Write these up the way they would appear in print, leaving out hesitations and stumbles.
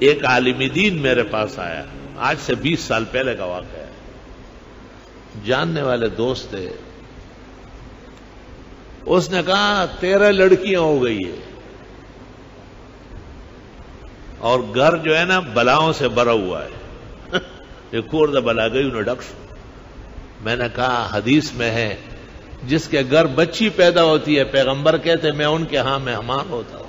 ایک عالم دین میرے پاس آیا، آج سے 20 سال پہلے کا واقعہ ہے، جاننے والے دوست تھے. اس نے کہا 13 لڑکیاں ہو گئی ہے اور گھر جو ہے نا بلاؤں سے بھرا ہوا ہے. ایک اور بلا گئی انہیں ڈکش. میں نے کہا حدیث میں ہے جس کے گھر بچی پیدا ہوتی ہے پیغمبر کہتے میں ان کے ہاں مہمان ہوتا ہوں.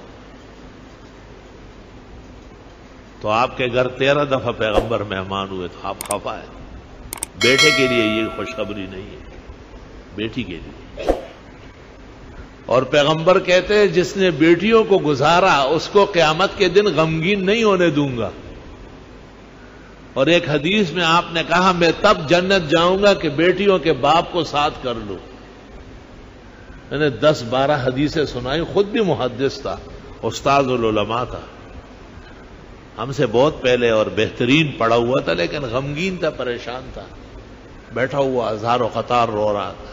تو آپ کے گھر 13 دفعہ پیغمبر مہمان ہوئے تو آپ خفا ہے. بیٹے کے لیے یہ خوشخبری نہیں ہے، بیٹی کے لیے. اور پیغمبر کہتے ہیں جس نے بیٹیوں کو گزارا اس کو قیامت کے دن غمگین نہیں ہونے دوں گا. اور ایک حدیث میں آپ نے کہا میں تب جنت جاؤں گا کہ بیٹیوں کے باپ کو ساتھ کر لوں. میں نے 10-12 حدیثیں سنائی، خود بھی محدث تھا، استاد العلماء تھا، ہم سے بہت پہلے اور بہترین پڑھا ہوا تھا، لیکن غمگین تھا، پریشان تھا، بیٹھا ہوا ہزار و قطار رو رہا تھا.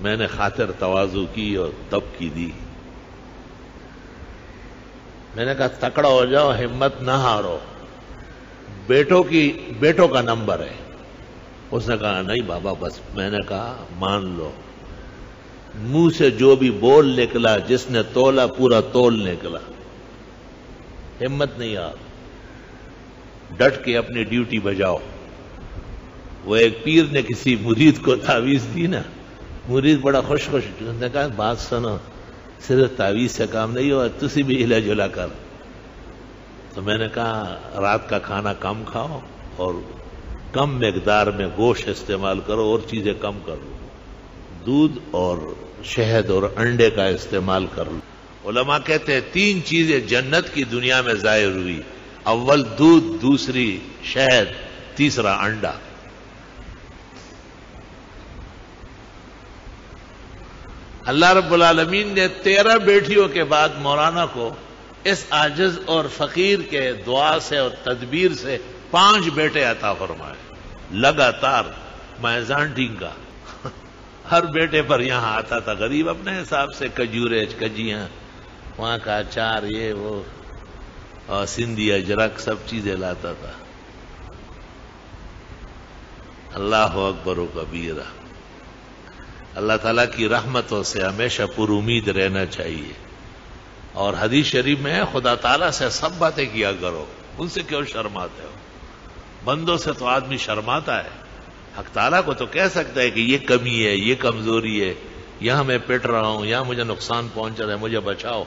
میں نے خاطر تواضع کی اور تب کی دی. میں نے کہا تکڑا ہو جاؤ، ہمت نہ ہارو، بیٹوں کا نمبر ہے. اس نے کہا نہیں بابا بس. میں نے کہا مان لو، منہ سے جو بھی بول نکلا، جس نے تولا پورا تول نکلا. ہمت نہیں آ، ڈٹ کے اپنی ڈیوٹی بجاؤ. وہ ایک پیر نے کسی مرید کو تعویذ دی نا، مرید بڑا خوش اس نے کہا بات سنو، صرف تعویذ سے کام نہیں ہوا، تسی بھی ہلا جلا کر. تو میں نے کہا رات کا کھانا کم کھاؤ اور کم مقدار میں گوشت استعمال کرو اور چیزیں کم کر لو، دودھ اور شہد اور انڈے کا استعمال کر لو. علماء کہتے ہیں 3 چیزیں جنت کی دنیا میں ظاہر ہوئی، اول دودھ، دوسری شہد، تیسرا انڈا. اللہ رب العالمین نے 13 بیٹیوں کے بعد مولانا کو اس عاجز اور فقیر کے دعا سے اور تدبیر سے 5 بیٹے عطا فرمائے لگاتار. میزانٹنگ کا ہر بیٹے پر یہاں آتا تھا غریب اپنے حساب سے، کجورے، کجیاں، وہاں کا اچار، یہ وہ، اور سندھی اجرک، سب چیزیں لاتا تھا. اللہ اکبر و کبیرہ. اللہ تعالیٰ کی رحمتوں سے ہمیشہ پر امید رہنا چاہیے. اور حدیث شریف میں ہے خدا تعالیٰ سے سب باتیں کیا کرو، ان سے کیوں شرماتے ہو؟ بندوں سے تو آدمی شرماتا ہے، حق تعالیٰ کو تو کہہ سکتا ہے کہ یہ کمی ہے، یہ کمزوری ہے، یہاں میں پٹ رہا ہوں، یہاں مجھے نقصان پہنچ رہا ہے، مجھے بچاؤ.